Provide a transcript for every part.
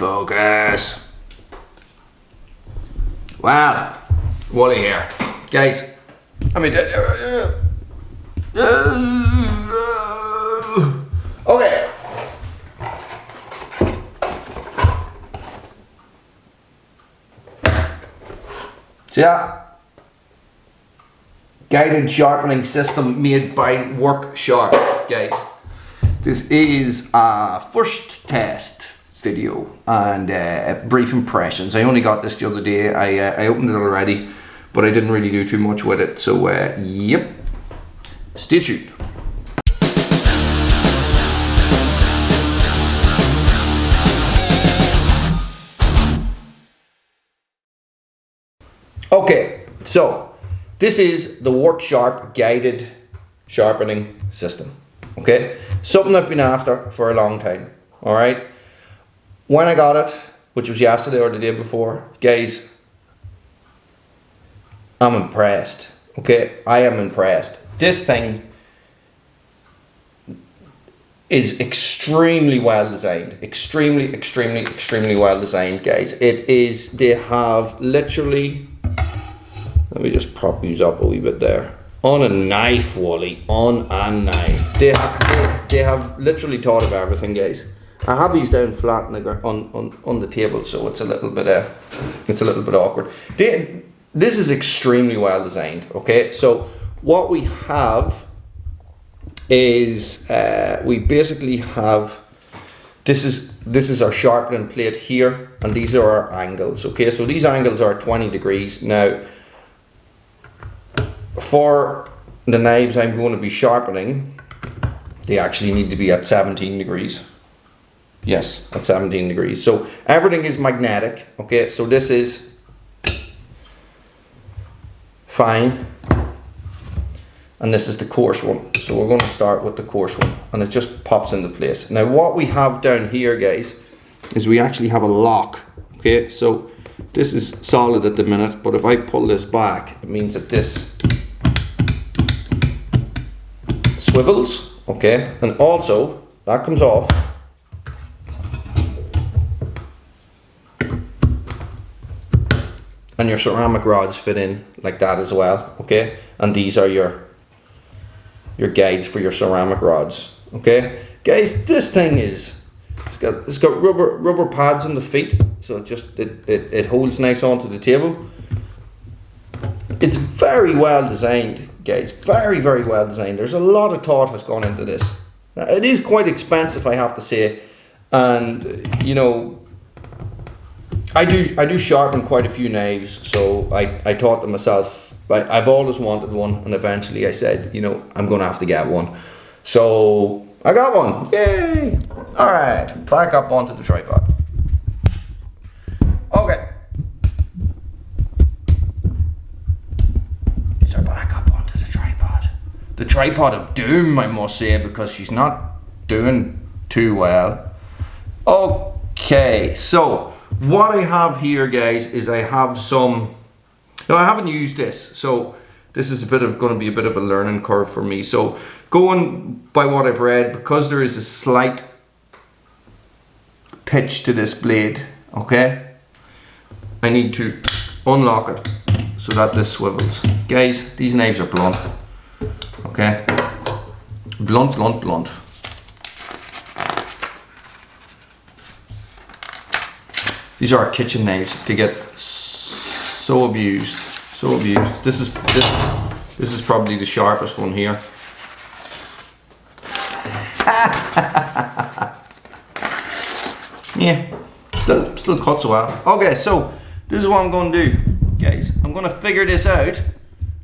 Focus. Well, Wally here. Guys, I mean, okay. So yeah, guided sharpening system made by Work Sharp, guys. This is a first test video and brief impressions. I only got this the other day. I opened it already, but I didn't really do too much with it. So yep, stay tuned. Okay, so this is the Work Sharp guided sharpening system. Okay, something I've been after for a long time. All right, when I got it, which was yesterday or the day before, guys, I'm impressed. Okay, I am impressed. This thing is extremely well designed. Extremely well designed, guys. It is, they have literally, let me just prop these up a wee bit there. On a knife, Wally, on a knife. They have literally thought of everything, guys. I have these down flat on the table, so it's a little bit awkward. This is extremely well designed. Okay, so what we have is we basically have this is our sharpening plate here, and these are our angles. Okay, so these angles are 20 degrees now. For the knives I'm going to be sharpening, they actually need to be at 17 degrees. Yes, at 17 degrees. So everything is magnetic. Okay, so this is fine. And this is the coarse one. So we're going to start with the coarse one, and it just pops into place. Now what we have down here, guys, is we actually have a lock. Okay, so this is solid at the minute, but if I pull this back, it means that this swivels, okay, and also that comes off, and your ceramic rods fit in like that as well, okay, and these are your guides for your ceramic rods. Okay, guys, this thing is, it's got rubber pads on the feet, so it holds nice onto the table. It's very well designed, guys, very well designed. There's a lot of thought has gone into this. Now, it is quite expensive, I have to say, and you know, I do sharpen quite a few knives, so I thought to myself, I've always wanted one, and eventually I said, you know, I'm gonna have to get one. So I got one, yay! All right, back up onto the tripod. Okay. These are back up onto the tripod. The tripod of doom, I must say, because she's not doing too well. Okay, so what I have here, guys, is I have some. Now I haven't used this, so this is going to be a bit of a learning curve for me. So going by what I've read, because there is a slight pitch to this blade, okay, I need to unlock it so that this swivels. Guys, these knives are blunt, okay, blunt. These are our kitchen knives. They get so abused. This is probably the sharpest one here. Yeah, still cuts well. Okay, so this is what I'm going to do, guys. I'm going to figure this out,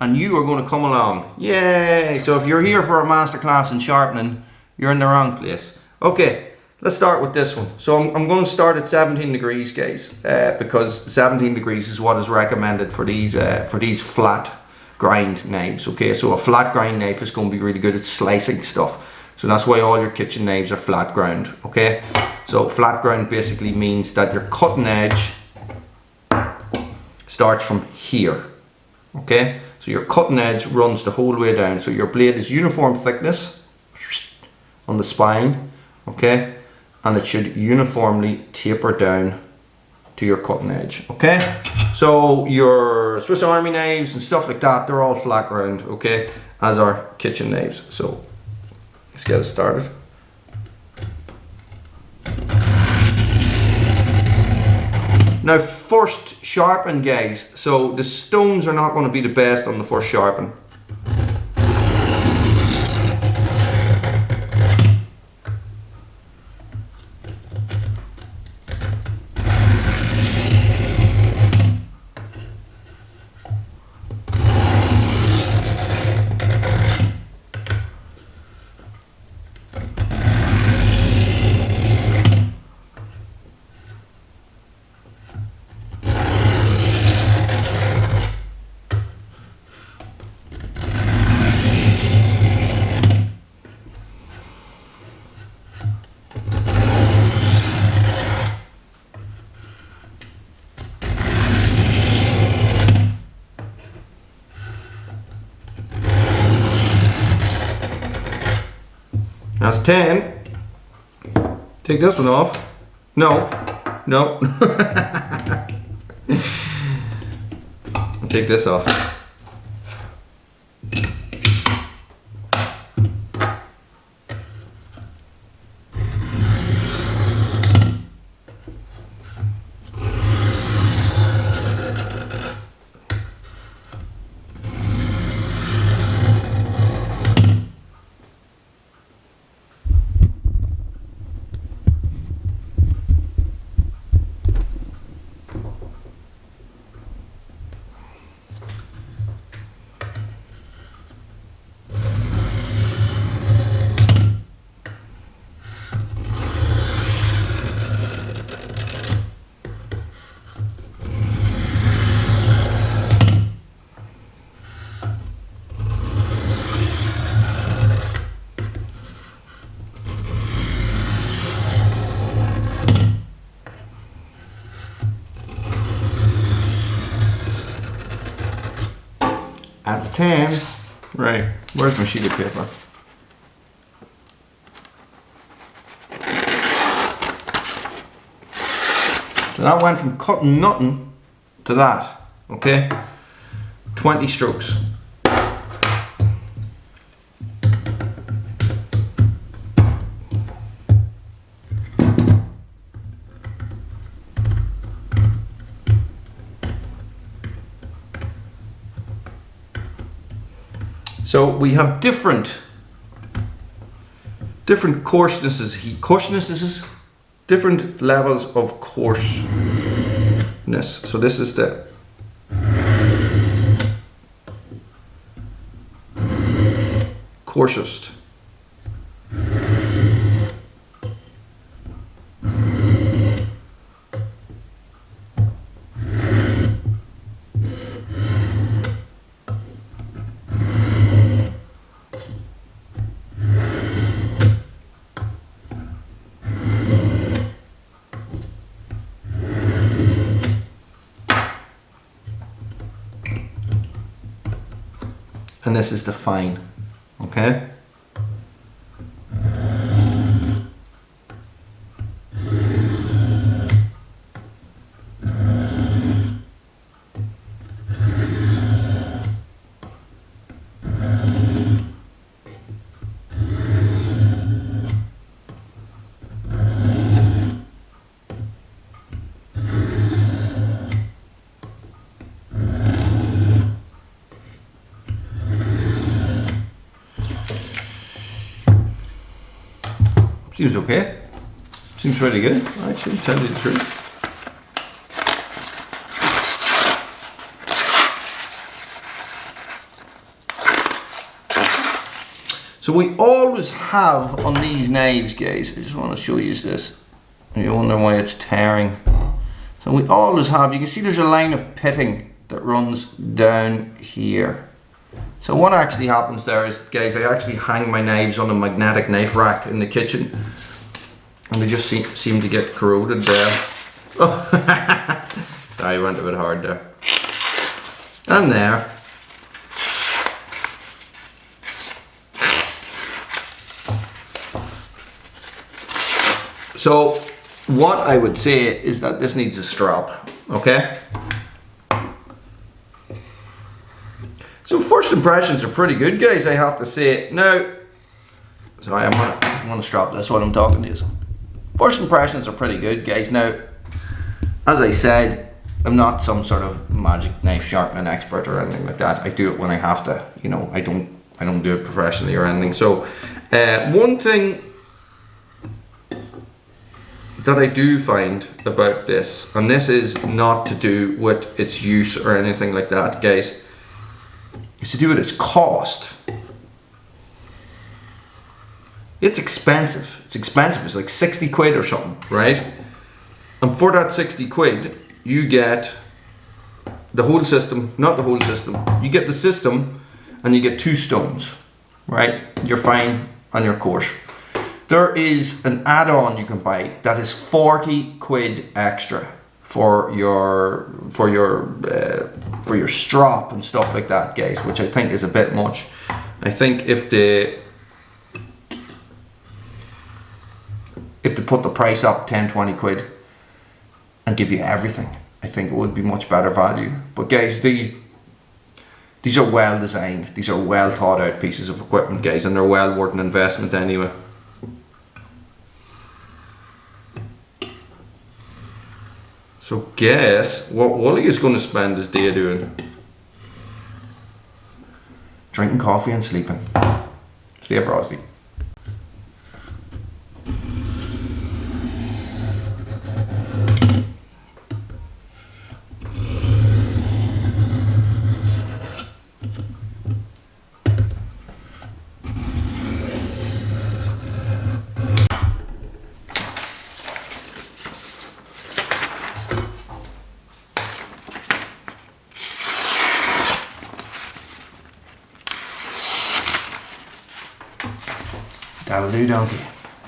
and you are going to come along. Yay! So if you're here for a masterclass in sharpening, you're in the wrong place. Okay, let's start with this one. So I'm going to start at 17 degrees, guys, because 17 degrees is what is recommended for these flat grind knives. Okay, so a flat grind knife is going to be really good at slicing stuff. So that's why all your kitchen knives are flat ground. Okay, so flat ground basically means that your cutting edge starts from here. Okay, so your cutting edge runs the whole way down. So your blade is uniform thickness on the spine. Okay. and it should uniformly taper down to your cutting edge, okay? So your Swiss Army knives and stuff like that, they're all flat ground, okay, as are kitchen knives. So let's get it started. Now first sharpen, guys. So the stones are not going to be the best on the first sharpen. That's 10. Take this one off. No. No. I'll take this off. That's 10. Right, where's my sheet of paper? So that went from cutting nothing to that, okay? 20 strokes. So we have different coarsenesses, different levels of coarseness. So this is the coarsest. And this is the fine, okay? Seems okay. Seems pretty good, actually, to tell you the truth. So we always have on these knives, guys, I just want to show you this. You wonder why it's tearing. So we always have, you can see there's a line of pitting that runs down here. So what actually happens there is, guys, I actually hang my knives on a magnetic knife rack in the kitchen, and they just seem to get corroded there. Oh, I went a bit hard there. And there. So what I would say is that this needs a strap, okay? So first impressions are pretty good, guys, I have to say. Now, sorry, I'm gonna strap this while I'm talking to you. First impressions are pretty good, guys. Now, as I said, I'm not some sort of magic knife sharpening expert or anything like that. I do it when I have to, you know, I don't do it professionally or anything. So one thing that I do find about this, and this is not to do with its use or anything like that, guys, is to do with its cost. It's expensive. It's expensive. It's like 60 quid or something, right? And for that 60 quid, you get the whole system, not the whole system. You get the system and you get 2 stones, right? You're fine on your course. There is an add-on you can buy that is 40 quid extra for your strap and stuff like that, guys, which I think is a bit much. I think if they put the price up 10-20 quid and give you everything, I think it would be much better value. But guys, these are well designed, these are well thought out pieces of equipment, guys, and they're well worth an investment anyway. So guess what Wooly is going to spend his day doing? Drinking coffee and sleeping. Stay frosty. That'll do, donkey.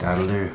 That'll do.